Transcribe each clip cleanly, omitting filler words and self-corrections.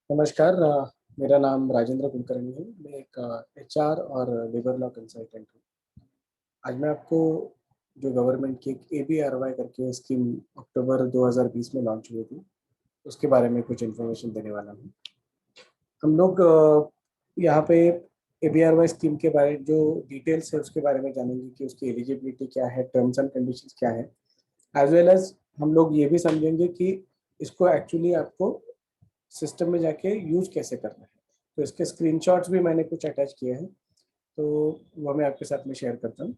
नमस्कार। मेरा नाम राजेंद्र कुलकर्णी है। मैं एक एचआर और लेबर लॉ कंसल्टेंट हूँ। आज मैं आपको जो गवर्नमेंट की एक एबीआरवाई करके स्कीम अक्टूबर 2020 में लॉन्च हुई थी, उसके बारे में कुछ इन्फॉर्मेशन देने वाला हूँ। हम लोग यहाँ पे एबीआरवाई स्कीम के बारे जो डिटेल्स है उसके बारे में जानेंगे कि उसकी एलिजिबिलिटी क्या है, टर्म्स एंड कंडीशंस क्या है, एज वेल एज हम लोग ये भी समझेंगे कि इसको एक्चुअली आपको सिस्टम में जाके यूज कैसे करना है। तो इसके स्क्रीनशॉट्स भी मैंने कुछ अटैच किए हैं, तो वो मैं आपके साथ में शेयर करता हूँ।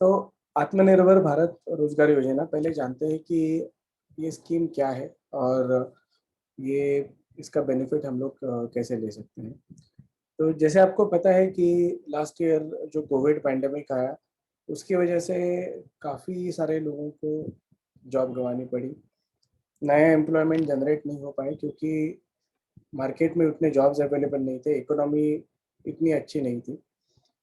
तो आत्मनिर्भर भारत रोजगार योजना, पहले जानते हैं कि ये स्कीम क्या है और ये इसका बेनिफिट हम लोग कैसे ले सकते हैं। तो जैसे आपको पता है कि लास्ट ईयर जो कोविड पैंडेमिक आया, उसकी वजह से काफ़ी सारे लोगों को जॉब गंवानी पड़ी। नया एम्प्लॉयमेंट जनरेट नहीं हो पाए क्योंकि मार्केट में उतने जॉब्स अवेलेबल नहीं थे, इकोनॉमी इतनी अच्छी नहीं थी।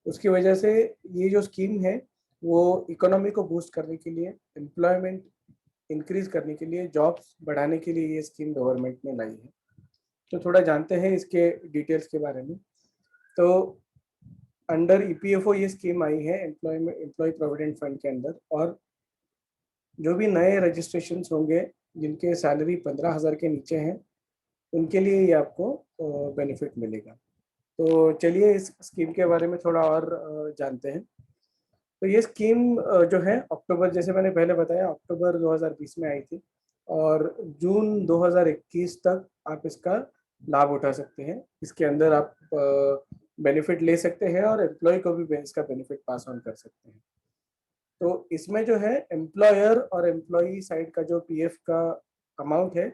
उसकी वजह से ये जो स्कीम है वो इकोनॉमी को बूस्ट करने के लिए, एम्प्लॉयमेंट इंक्रीज करने के लिए, जॉब्स बढ़ाने के लिए ये स्कीम गवर्नमेंट ने लाई है। तो थोड़ा जानते हैं इसके डिटेल्स के बारे में। तो अंडर ईपीएफओ ये स्कीम आई है, एम्प्लॉय प्रोविडेंट फंड के अंदर। और जो भी नए रजिस्ट्रेशन होंगे जिनके सैलरी 15,000 के नीचे हैं, उनके लिए ये आपको बेनिफिट मिलेगा। तो चलिए इस स्कीम के बारे में थोड़ा और जानते हैं। तो ये स्कीम जो है अक्टूबर, जैसे मैंने पहले बताया, अक्टूबर 2020 में आई थी और जून 2021 तक आप इसका लाभ उठा सकते हैं। इसके अंदर आप बेनिफिट ले सकते हैं और एम्प्लॉय को भी इसका बेनिफिट पास ऑन कर सकते हैं। तो इसमें जो है एम्प्लॉयर और एम्प्लॉई साइड का जो पीएफ का अमाउंट है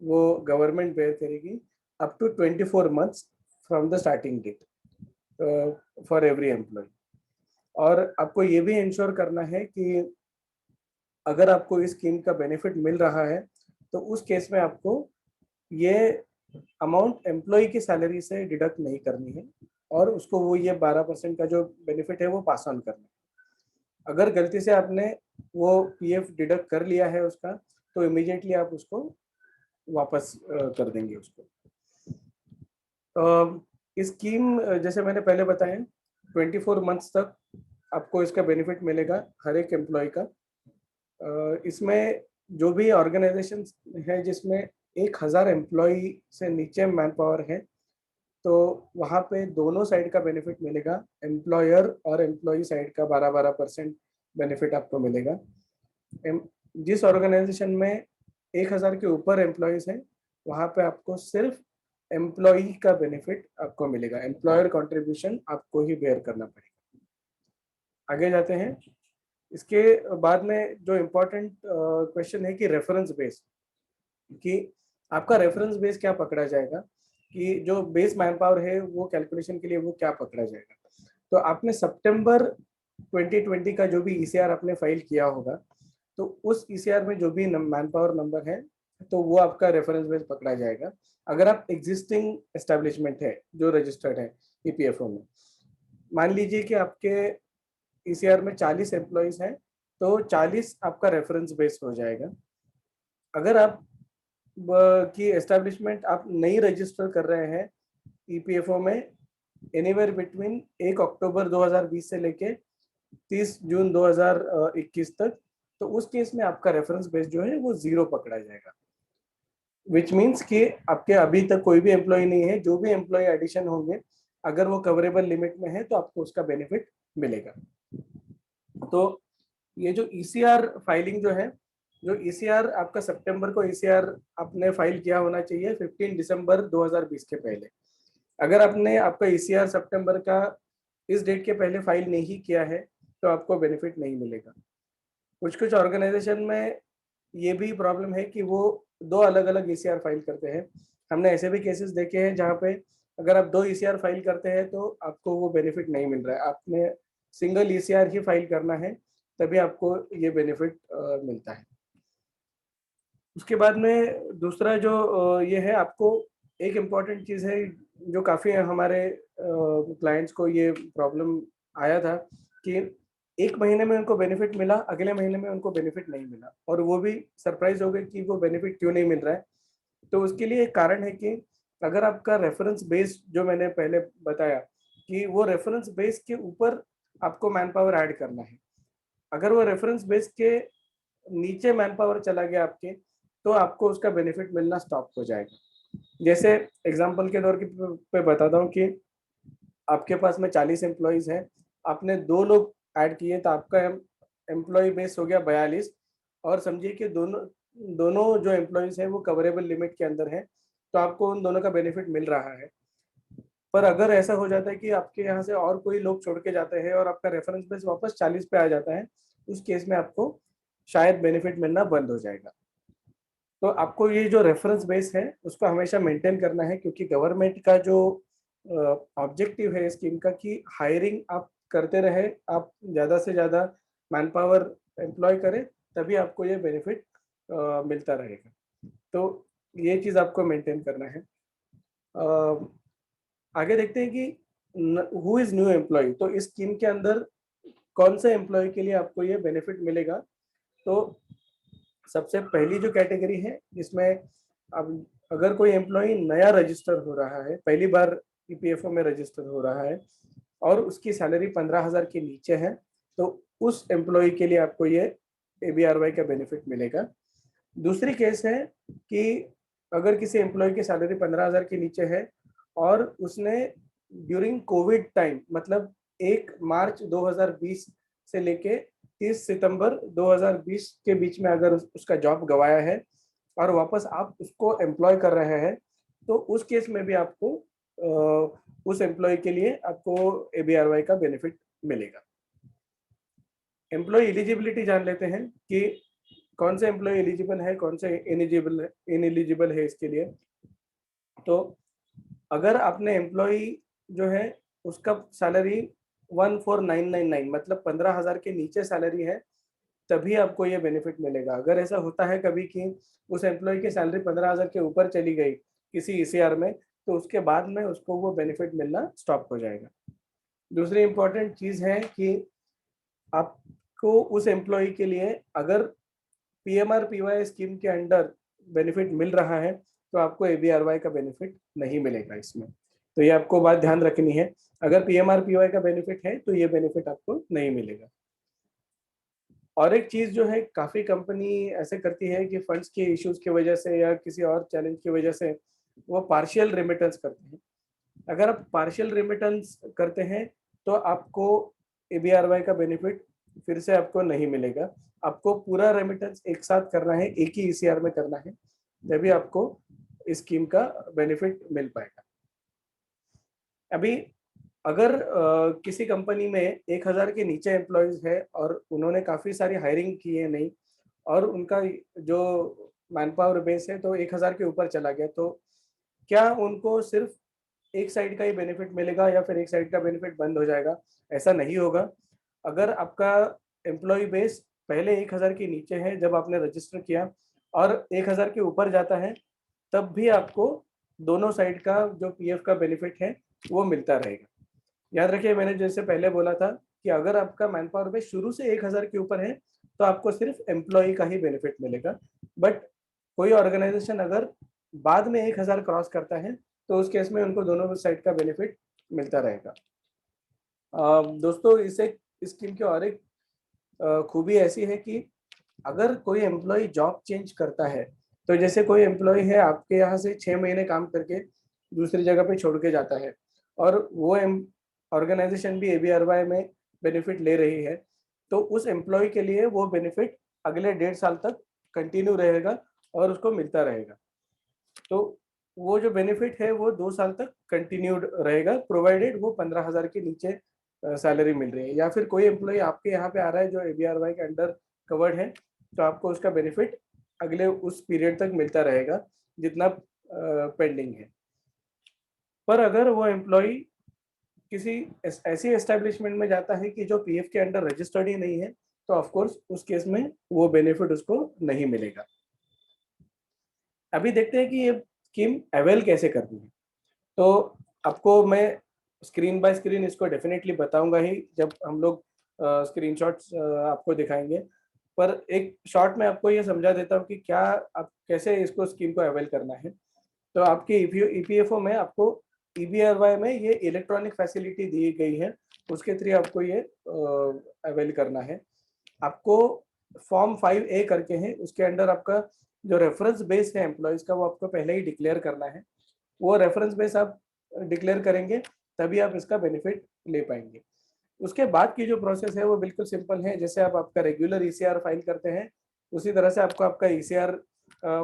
वो गवर्नमेंट बेयर करेगी up to 24 months from the starting date for every employ. और आपको ये भी इंश्योर करना है कि अगर आपको इस स्कीम का बेनिफिट मिल रहा है तो उस केस में आपको ये अमाउंट एम्प्लॉय की सैलरी से डिडक्ट नहीं करनी है और उसको वो ये 12% का जो बेनिफिट है वो पास ऑन करना है। अगर गलती से आपने वो पीएफ डिडक्ट कर लिया है उसका, तो इमीडिएटली आप उसको वापस कर देंगे उसको। इस स्कीम जैसे मैंने पहले बताया, 24 months तक आपको इसका बेनिफिट मिलेगा हर एक एम्प्लॉय का। इसमें जो भी ऑर्गेनाइजेशन है जिसमें 1,000 एम्प्लॉय से नीचे मैन पावर है, तो वहाँ पे दोनों साइड का बेनिफिट मिलेगा। एम्प्लॉयर और एम्प्लॉई साइड का 12-12% बेनिफिट आपको मिलेगा। जिस ऑर्गेनाइजेशन में 1,000 के ऊपर एम्प्लॉयज हैं, वहाँ पे आपको सिर्फ एम्प्लॉई का बेनिफिट आपको मिलेगा, एम्प्लॉयर कंट्रीब्यूशन आपको ही बेयर करना पड़ेगा। आगे जाते हैं। इसके बाद में जो इम्पोर्टेंट क्वेश्चन है कि रेफरेंस बेस, कि आपका रेफरेंस बेस क्या पकड़ा जाएगा, कि जो बेस मैन पावर है वो कैलकुलेशन के लिए वो क्या पकड़ा जाएगा। तो आपने सितंबर 2020 का जो भी ईसीआर आपने फाइल किया होगा, तो उस ईसीआर में जो भी मैन पावर नंबर है तो वो आपका रेफरेंस बेस पकड़ा जाएगा। अगर आप एग्जिस्टिंग एस्टेब्लिशमेंट है जो रजिस्टर्ड है ईपीएफओ में, मान लीजिए कि आपके ईसीआर में 40 एम्प्लॉयज हैं, तो 40 आपका रेफरेंस बेस हो जाएगा। अगर आप की एस्टेब्लिशमेंट आप नई रजिस्टर कर रहे हैं ईपीएफओ में एनीवेयर बिटवीन 1 अक्टूबर 2020 से लेके 30 जून 2021 तक, तो उस केस में आपका रेफरेंस बेस जो है वो 0 पकड़ा जाएगा। विच मीन्स कि आपके अभी तक कोई भी एम्प्लॉय नहीं है, जो भी एम्प्लॉय एडिशन होंगे अगर वो कवरेबल लिमिट में है तो आपको उसका बेनिफिट मिलेगा। तो ये जो ईसीआर फाइलिंग जो है, जो ईसीआर आपका सितंबर को ईसीआर आपने फाइल किया होना चाहिए 15 दिसंबर 2020 के पहले। अगर आपने आपका ईसीआर सितंबर का इस डेट के पहले फाइल नहीं किया है तो आपको बेनिफिट नहीं मिलेगा। कुछ कुछ ऑर्गेनाइजेशन में ये भी प्रॉब्लम है कि वो दो अलग अलग ईसीआर फाइल करते हैं। हमने ऐसे भी केसेस देखे हैं जहाँ पे अगर आप दो ईसीआर फाइल करते हैं तो आपको वो बेनिफिट नहीं मिल रहा है, आपने सिंगल ईसीआर ही फाइल करना है तभी आपको ये बेनिफिट मिलता है। उसके बाद में दूसरा जो ये है, आपको एक इम्पॉर्टेंट चीज़ है जो काफ़ी हमारे क्लाइंट्स को ये प्रॉब्लम आया था कि 1 महीने में उनको बेनिफिट मिला, अगले महीने में उनको बेनिफिट नहीं मिला और वो भी सरप्राइज़ हो गए कि वो बेनिफिट क्यों नहीं मिल रहा है। तो उसके लिए एक कारण है कि अगर आपका रेफरेंस बेस जो मैंने पहले बताया कि वो रेफरेंस बेस के ऊपर आपको मैन पावर ऐड करना है। अगर वो रेफरेंस बेस के नीचे मैन पावर चला गया आपके, तो आपको उसका बेनिफिट मिलना स्टॉप हो जाएगा। जैसे एग्जांपल के तौर पे बताता हूँ कि आपके पास में 40 एम्प्लॉइज़ हैं, आपने 2 लोग ऐड किए तो आपका एम्प्लॉयी बेस हो गया 42 और समझिए कि दोनों दोनों जो एम्प्लॉइज़ हैं वो कवरेबल लिमिट के अंदर हैं, तो आपको उन दोनों का बेनिफिट मिल रहा है। पर अगर ऐसा हो जाता है कि आपके यहाँ से और कोई लोग छोड़ के जाते हैं और आपका रेफरेंस बेस वापस 40 पे आ जाता है, उस केस में आपको शायद बेनिफिट मिलना बंद हो जाएगा। तो आपको ये जो रेफरेंस बेस है उसको हमेशा मेंटेन करना है, क्योंकि गवर्नमेंट का जो ऑब्जेक्टिव है स्कीम का कि हायरिंग आप करते रहे, आप ज़्यादा से ज़्यादा मैन पावर एम्प्लॉय करें, तभी आपको ये बेनिफिट मिलता रहेगा। तो ये चीज़ आपको मेंटेन करना है। अ, आगे देखते हैं कि हु इज़ न्यू एम्प्लॉय, तो इस स्कीम के अंदर कौन से एम्प्लॉय के लिए आपको ये बेनिफिट मिलेगा। तो सबसे पहली जो कैटेगरी है जिसमें अब अगर कोई एम्प्लॉय नया रजिस्टर हो रहा है, पहली बार ईपीएफओ में रजिस्टर हो रहा है और उसकी सैलरी 15,000 के नीचे है, तो उस एम्प्लॉय के लिए आपको ये एबीआरवाई का बेनिफिट मिलेगा। दूसरी केस है कि अगर किसी एम्प्लॉय की सैलरी 15,000 के नीचे है और उसने ड्यूरिंग कोविड टाइम, मतलब 1 मार्च 2020 से लेके 30 सितंबर 2020 के बीच में अगर उसका जॉब गवाया है और वापस आप उसको एम्प्लॉय कर रहे हैं, तो उस केस में भी आपको उस एम्प्लॉय के लिए आपको एबीआरवाई का बेनिफिट मिलेगा। एम्प्लॉय एलिजिबिलिटी जान लेते हैं कि कौन से एम्प्लॉय एलिजिबल है, कौन से इनएलिजिबल है इसके लिए। तो अगर आपने एम्प्लॉय जो है उसका सैलरी 14,999 मतलब 15,000 के नीचे सैलरी है, तभी आपको ये बेनिफिट मिलेगा। अगर ऐसा होता है कभी कि उस एम्प्लॉय की सैलरी 15,000 के ऊपर चली गई किसी ईसीआर में, तो उसके बाद में उसको वो बेनिफिट मिलना स्टॉप हो जाएगा। दूसरी इम्पोर्टेंट चीज़ है कि आपको उस एम्प्लॉय के लिए अगर पीएमआर-पीवाई स्कीम के अंडर बेनिफिट मिल रहा है, तो आपको एबीआरवाई का बेनिफिट नहीं मिलेगा इसमें। तो ये आपको बात ध्यान रखनी है। अगर पीएमआर-पीवाई का बेनिफिट है, तो ये बेनिफिट आपको नहीं मिलेगा। और एक चीज़ जो है काफ़ी कंपनी ऐसे करती है कि फंड्स के इश्यूज़ की वजह से या किसी और चैलेंज की वजह से वो पार्शियल रेमिटेंस करते हैं। अगर आप पार्शियल रेमिटेंस करते हैं, तो आपको एबीआरवाई का बेनिफिट फिर से आपको नहीं मिलेगा। आपको पूरा रेमिटेंस एक साथ करना है, एक ही ईसीआर में करना है, तभी आपको इस स्कीम का बेनिफिट मिल पाएगा। अभी अगर किसी कंपनी में 1,000 के नीचे एम्प्लॉइज़ है और उन्होंने काफ़ी सारी हायरिंग की है नई और उनका जो मैनपावर बेस है तो 1,000 के ऊपर चला गया, तो क्या उनको सिर्फ एक साइड का ही बेनिफिट मिलेगा या फिर एक साइड का बेनिफिट बंद हो जाएगा? ऐसा नहीं होगा। अगर आपका एम्प्लॉयी बेस पहले 1,000 के नीचे है जब आपने रजिस्टर किया और 1,000 के ऊपर जाता है, तब भी आपको दोनों साइड का जो पीएफ का बेनिफिट है, वो मिलता रहेगा। याद रखिए मैंने जैसे पहले बोला था कि अगर आपका मैनपावर बेस शुरू से 1,000 के ऊपर है, तो आपको सिर्फ एम्प्लॉयी का ही बेनिफिट मिलेगा। बट कोई ऑर्गेनाइज़ेशन अगर बाद में 1,000 क्रॉस करता है, तो उस केस में उनको दोनों साइड का बेनिफिट मिलता रहेगा। दोस्तों इस स्कीम की और एक खूबी ऐसी है कि अगर कोई एम्प्लॉयी जॉब चेंज करता है, तो जैसे कोई एम्प्लॉयी है आपके यहाँ से 6 महीने काम करके दूसरी जगह पे छोड़ के जाता है और वो ऑर्गेनाइजेशन भी एबीआरवाई में बेनिफिट ले रही है, तो उस एम्प्लॉयी के लिए वो बेनिफिट अगले 1.5 साल तक कंटिन्यू रहेगा और उसको मिलता रहेगा। तो वो जो बेनिफिट है वो 2 साल तक कंटिन्यूड रहेगा, प्रोवाइडेड वो 15,000 के नीचे सैलरी मिल रही है। या फिर कोई एम्प्लॉयी आपके यहाँ पे आ रहा है जो एबीआरवाई के अंडर कवर्ड है, तो आपको उसका बेनिफिट अगले उस पीरियड तक मिलता रहेगा जितना पेंडिंग है। पर अगर वो एम्प्लॉयी किसी ऐसी एस्टेब्लिशमेंट में जाता है कि जो पीएफ के अंडर रजिस्टर्ड ही नहीं है, तो ऑफ कोर्स उस केस में वो बेनिफिट उसको नहीं मिलेगा। अभी देखते हैं कि ये स्कीम अवेल कैसे करनी है। तो आपको मैं स्क्रीन बाय स्क्रीन इसको डेफिनेटली बताऊंगा ही जब हम लोग स्क्रीनशॉट्स आपको दिखाएंगे, पर एक शॉर्ट में आपको ये समझा देता हूँ कि क्या आप कैसे इसको स्कीम को अवेल करना है। तो आपके ईपीएफओ में आपको ईबीआरवाई में ये इलेक्ट्रॉनिक फैसिलिटी दी गई है, उसके थ्रू आपको ये अवेल करना है। आपको फॉर्म 5A करके है, उसके अंडर आपका जो रेफरेंस बेस है एम्प्लॉयज का वो आपको पहले ही डिक्लेयर करना है। वो रेफरेंस बेस आप डिक्लेयर करेंगे तभी आप इसका बेनिफिट ले पाएंगे। उसके बाद की जो प्रोसेस है वो बिल्कुल सिंपल है। जैसे आप आपका रेगुलर ईसीआर फाइल करते हैं उसी तरह से आपको आपका ईसीआर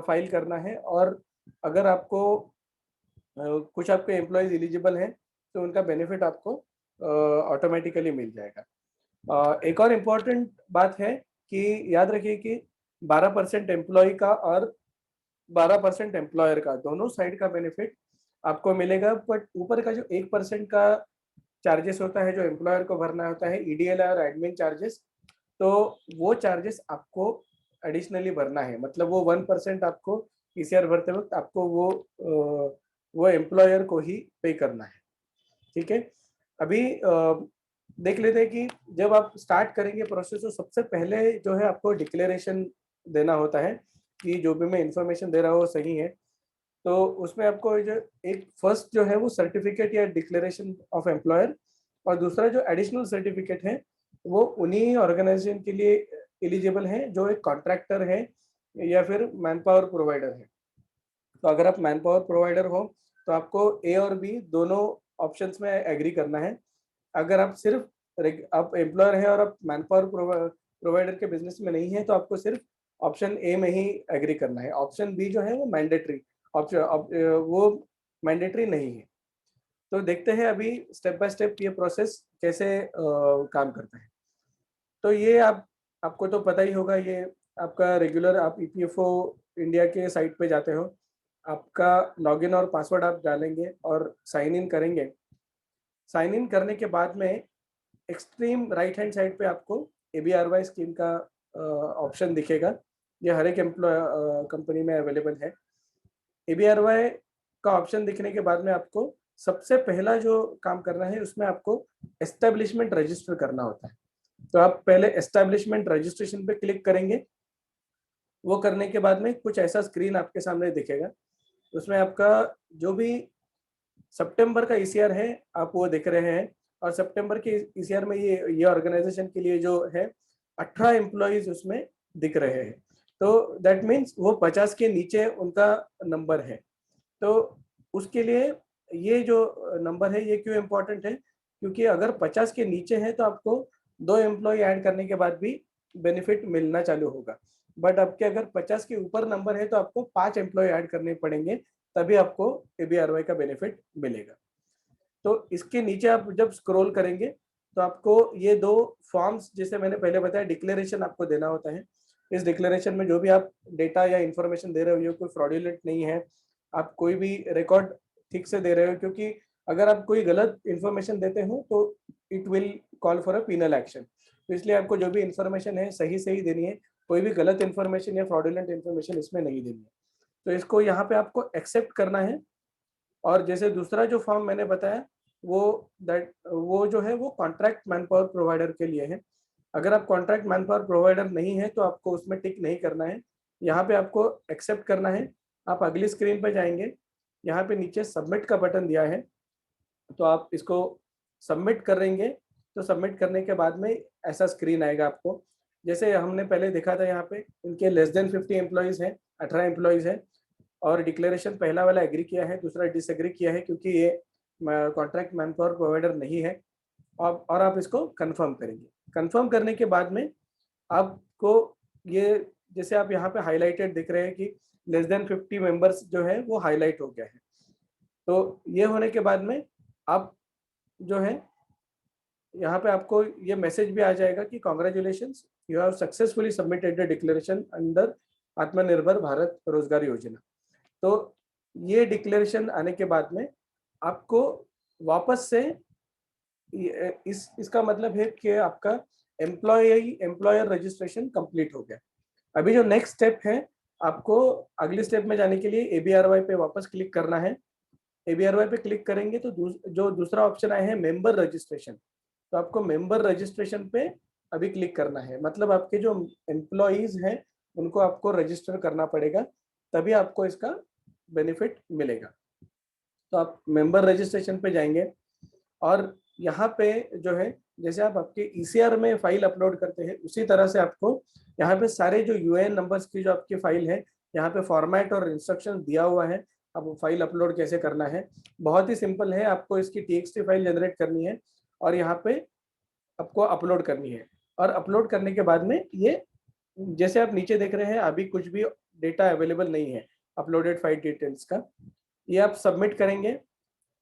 फाइल करना है। और अगर आपको कुछ आपके एम्प्लॉयज एलिजिबल हैं तो उनका बेनिफिट आपको ऑटोमेटिकली मिल जाएगा। एक और इम्पॉर्टेंट बात है कि याद रखिए कि 12% एम्प्लॉय का और 12% एम्प्लॉयर का दोनों साइड का बेनिफिट आपको मिलेगा। बट ऊपर का जो 1% का चार्जेस होता है जो एम्प्लॉयर को भरना होता है, ईडीएल और एडमिन चार्जेस, तो वो चार्जेस आपको एडिशनली भरना है। मतलब वो 1% आपको ईसीआर भरते वक्त आपको वो एम्प्लॉयर को ही पे करना है। ठीक है, अभी देख लेते हैं कि जब आप स्टार्ट करेंगे प्रोसेस तो सबसे पहले जो है आपको डिक्लेरेशन देना होता है कि जो भी मैं इंफॉर्मेशन दे रहा हूँ सही है। तो उसमें आपको जो एक फर्स्ट जो है वो सर्टिफिकेट या डिक्लेरेशन ऑफ एम्प्लॉयर, और दूसरा जो एडिशनल सर्टिफिकेट है वो उन्हीं ऑर्गेनाइजेशन के लिए एलिजिबल है जो एक कॉन्ट्रैक्टर है या फिर मैन पावर प्रोवाइडर है। तो अगर आप मैन पावर प्रोवाइडर हो तो आपको ए और बी दोनों ऑप्शंस में एग्री करना है। अगर आप सिर्फ आप एम्प्लॉयर है और आप मैन पावर प्रोवाइडर के बिजनेस में नहीं है तो आपको सिर्फ ऑप्शन ए में ही एग्री करना है। ऑप्शन बी जो है वो मैंडेटरी ऑप्शन, वो मैंडेटरी नहीं है। तो देखते हैं अभी स्टेप बाय स्टेप ये प्रोसेस कैसे काम करता है। तो ये आपको तो पता ही होगा, ये आपका रेगुलर आप ईपीएफओ इंडिया के साइट पे जाते हो, आपका लॉगिन और पासवर्ड आप डालेंगे और साइन इन करेंगे। साइन इन करने के बाद में एक्सट्रीम राइट हैंड साइड पे आपको एबीआरवाई स्कीम का ऑप्शन दिखेगा। ये हर एक एम्प्लॉय कंपनी में अवेलेबल है। एबीआरवाई का ऑप्शन दिखने के बाद में आपको सबसे पहला जो काम करना है उसमें आपको एस्टेब्लिशमेंट रजिस्टर करना होता है। तो आप पहले एस्टेब्लिशमेंट रजिस्ट्रेशन पे क्लिक करेंगे। वो करने के बाद में कुछ ऐसा स्क्रीन आपके सामने दिखेगा। उसमें आपका जो भी सितंबर का ईसीआर है आप वो देख रहे हैं, और सितंबर के ईसीआर में ये ऑर्गेनाइजेशन के लिए जो है 18 एम्प्लॉइज उसमें दिख रहे हैं। तो दैट मीन्स वो 50 के नीचे उनका नंबर है। तो उसके लिए ये जो नंबर है ये क्यों इम्पोर्टेंट है, क्योंकि अगर 50 के नीचे है तो आपको 2 एम्प्लॉय ऐड करने के बाद भी बेनिफिट मिलना चालू होगा। बट आपके अगर 50 के ऊपर नंबर है तो आपको 5 एम्प्लॉय ऐड करने पड़ेंगे तभी आपको एबीआरवाई का बेनिफिट मिलेगा। तो इसके नीचे आप जब स्क्रॉल करेंगे तो आपको ये 2 फॉर्म्स, जैसे मैंने पहले बताया, डिक्लेरेशन आपको देना होता है। इस डिक्लेरेशन में जो भी आप डेटा या इंफॉर्मेशन दे रहे हो ये कोई फ्रॉडुलेंट नहीं है, आप कोई भी रिकॉर्ड ठीक से दे रहे हो। क्योंकि अगर आप कोई गलत इंफॉर्मेशन देते हो तो it will call for a penal action. तो इसलिए आपको जो भी इंफॉर्मेशन है सही सही देनी है, कोई भी गलत इंफॉर्मेशन या फ्रॉडुलेंट इंफॉर्मेशन इसमें नहीं देनी है। तो इसको यहाँ पे आपको एक्सेप्ट करना है। और जैसे दूसरा जो फॉर्म मैंने बताया वो जो है वो कॉन्ट्रैक्ट मैन पावर प्रोवाइडर के लिए है। अगर आप कॉन्ट्रैक्ट मैन पावर प्रोवाइडर नहीं है तो आपको उसमें टिक नहीं करना है, यहाँ पे आपको एक्सेप्ट करना है। आप अगली स्क्रीन पर जाएंगे, यहाँ पे नीचे सबमिट का बटन दिया है, तो आप इसको सबमिट करेंगे। तो सबमिट करने के बाद में ऐसा स्क्रीन आएगा आपको, जैसे हमने पहले देखा था। यहाँ पे इनके लेस देन 50 एम्प्लॉयज़ हैं, 18 एम्प्लॉयज़ हैं, और डिक्लेरेशन पहला वाला एग्री किया है, दूसरा डिसएग्री किया है क्योंकि ये कॉन्ट्रैक्ट मैन पावर प्रोवाइडर नहीं है। और आप इसको कंफर्म करेंगे। कंफर्म करने के बाद में आपको ये, जैसे आप यहाँ पे हाईलाइटेड दिख रहे हैं कि लेस देन 50 मेंबर्स जो है वो हाईलाइट हो गया है। तो ये होने के बाद में आप जो है यहाँ पे आपको ये मैसेज भी आ जाएगा कि congratulations, you have successfully submitted the declaration under आत्मनिर्भर भारत रोजगार योजना। तो ये डिक्लेरेशन आने के बाद में आपको वापस से इसका मतलब है कि आपका एम्प्लॉयर रजिस्ट्रेशन कंप्लीट हो गया। अभी जो नेक्स्ट स्टेप है, आपको अगली स्टेप में जाने के लिए एबीआरवाई पे वापस क्लिक करना है। ABRY पे क्लिक करेंगे तो जो दूसरा ऑप्शन आया है मेंबर रजिस्ट्रेशन, तो आपको मेंबर रजिस्ट्रेशन पे अभी क्लिक करना है। मतलब आपके जो एम्प्लॉइज हैं उनको आपको रजिस्टर करना पड़ेगा, तभी आपको इसका बेनिफिट मिलेगा। तो आप मेंबर रजिस्ट्रेशन पे जाएंगे और यहाँ पे जो है जैसे आप आपके ECR में फाइल अपलोड करते हैं उसी तरह से आपको यहाँ पे सारे जो UAN नंबर्स की जो आपकी फाइल है यहाँ पे फॉर्मेट और इंस्ट्रक्शन दिया हुआ है। अब फाइल अपलोड कैसे करना है, बहुत ही सिंपल है। आपको इसकी TXT फाइल जनरेट करनी है और यहाँ पे आपको अपलोड करनी है। और अपलोड करने के बाद में ये जैसे आप नीचे देख रहे हैं अभी कुछ भी डेटा अवेलेबल नहीं है अपलोडेड फाइल डिटेल्स का, ये आप सबमिट करेंगे।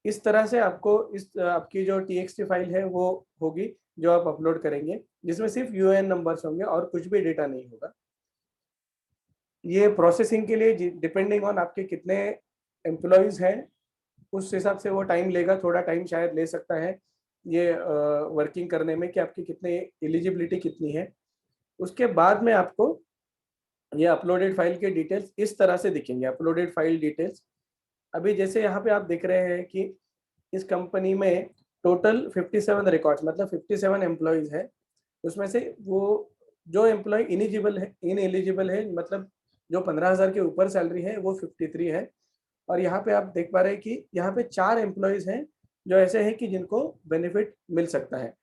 इस तरह से आपको इस आपकी जो TXT फाइल है वो होगी जो आप अपलोड करेंगे, जिसमें सिर्फ UAN नंबर्स होंगे और कुछ भी डेटा नहीं होगा। ये प्रोसेसिंग के लिए डिपेंडिंग ऑन आपके कितने एम्प्लॉयज हैं उस हिसाब से वो टाइम लेगा, थोड़ा टाइम शायद ले सकता है ये वर्किंग करने में कि आपकी कितने एलिजिबिलिटी कितनी है। उसके बाद में आपको ये अपलोडेड फाइल के डिटेल्स इस तरह से दिखेंगे। अपलोडेड फाइल डिटेल्स अभी जैसे यहाँ पे आप देख रहे हैं कि इस कंपनी में टोटल 57 रिकॉर्ड्स मतलब 57 एम्प्लॉयज है। उसमें से वो जो एम्प्लॉय इनएलिजिबल है मतलब जो 15,000 के ऊपर सैलरी है वो 53 है। और यहाँ पे आप देख पा रहे हैं कि यहाँ पे 4 एम्प्लॉयज हैं जो ऐसे हैं कि जिनको बेनिफिट मिल सकता है।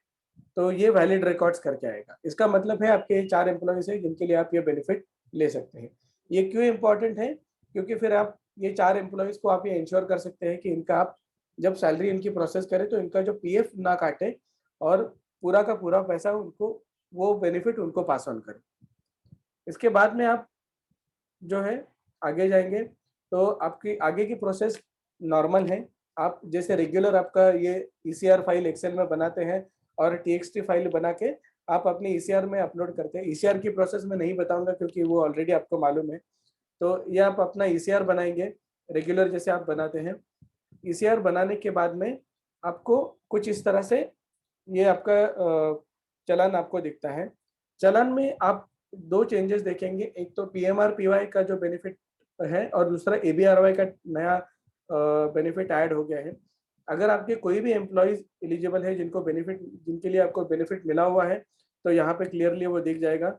तो ये वैलिड रिकॉर्ड्स करके आएगा। इसका मतलब है आपके 4 एम्प्लॉयज हैं जिनके लिए आप ये बेनिफिट ले सकते हैं। ये क्यों इंपॉर्टेंट है, क्योंकि फिर आप ये 4 एम्प्लॉयज को आप ये इंश्योर कर सकते हैं कि इनका आप जब सैलरी इनकी प्रोसेस करें तो इनका जो PF ना काटे और पूरा का पूरा पैसा उनको वो बेनिफिट उनको पास ऑन करें। इसके बाद में आप जो है आगे जाएंगे तो आपकी आगे की प्रोसेस नॉर्मल है। आप जैसे रेगुलर आपका ये ECR फाइल एक्सेल में बनाते हैं और TXT फाइल बना के आप अपने ECR में अपलोड करते हैं। ECR की प्रोसेस में नहीं बताऊंगा क्योंकि वो ऑलरेडी आपको मालूम है। तो ये आप अपना ECR बनाएंगे रेगुलर जैसे आप बनाते हैं। ECR बनाने के बाद में आपको कुछ इस तरह से ये आपका चलन आपको दिखता है। चलन में आप 2 चेंजेस देखेंगे, एक तो PMR-PY का जो बेनिफिट है और दूसरा ABRY का नया बेनिफिट ऐड हो गया है। अगर आपके कोई भी एम्प्लॉइज एलिजिबल है जिनके लिए आपको बेनिफिट मिला हुआ है तो यहाँ पे क्लियरली वो दिख जाएगा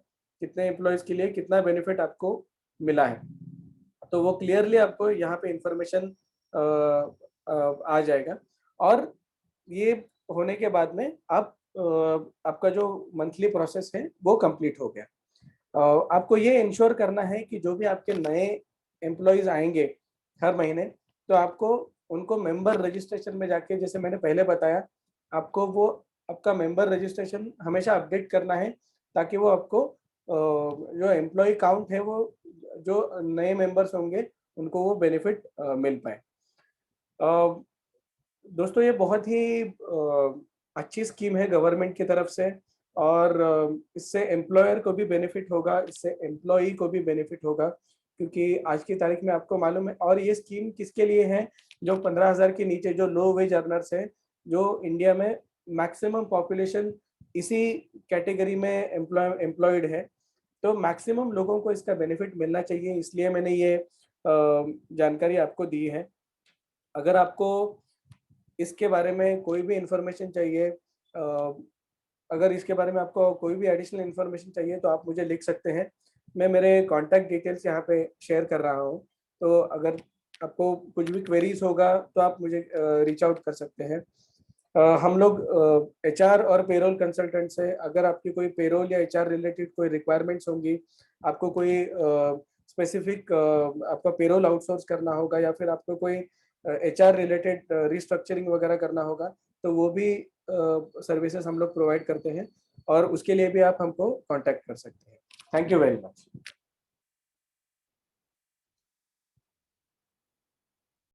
कितने एम्प्लॉइज के लिए कितना बेनिफिट आपको मिला है। तो वो क्लियरली आपको यहाँ पे इंफॉर्मेशन आ जाएगा। और ये होने के बाद में आप आपका जो मंथली प्रोसेस है वो कंप्लीट हो गया। आपको ये इंश्योर करना है कि जो भी आपके नए एम्प्लॉयज आएंगे हर महीने तो आपको उनको मेंबर रजिस्ट्रेशन में जाके जैसे मैंने पहले बताया आपको वो आपका मेंबर रजिस्ट्रेशन हमेशा अपडेट करना है ताकि वो आपको जो एम्प्लॉय काउंट है वो जो नए मेंबर्स होंगे उनको वो बेनिफिट मिल पाए। दोस्तों ये बहुत ही अच्छी स्कीम है गवर्नमेंट की तरफ से और इससे एम्प्लॉयर को भी बेनिफिट होगा, इससे एम्प्लॉई को भी बेनिफिट होगा क्योंकि आज की तारीख में आपको मालूम है। और ये स्कीम किसके लिए है, जो 15,000 के नीचे जो लो वेज अर्नर्स है, जो इंडिया में मैक्सिमम पॉपुलेशन इसी कैटेगरी में एम्प्लॉयड है। तो मैक्सिमम लोगों को इसका बेनिफिट मिलना चाहिए, इसलिए मैंने ये जानकारी आपको दी है। अगर आपको इसके बारे में कोई भी इंफॉर्मेशन चाहिए, अगर इसके बारे में आपको कोई भी एडिशनल इंफॉर्मेशन चाहिए तो आप मुझे लिख सकते हैं। मैं मेरे कॉन्टैक्ट डिटेल्स यहाँ पे शेयर कर रहा हूँ। तो अगर आपको कुछ भी क्वेरीज होगा तो आप मुझे रीच आउट कर सकते हैं। हम लोग HR और पेरोल कंसल्टेंट से, अगर आपकी कोई पेरोल या HR रिलेटेड कोई रिक्वायरमेंट्स होंगी, आपको कोई स्पेसिफिक आपका पेरोल आउटसोर्स करना होगा या फिर आपको कोई HR रिलेटेड रिस्ट्रक्चरिंग वगैरह करना होगा तो वो भी सर्विसेज हम लोग प्रोवाइड करते हैं और उसके लिए भी आप हमको कांटेक्ट कर सकते हैं। Thank you very much.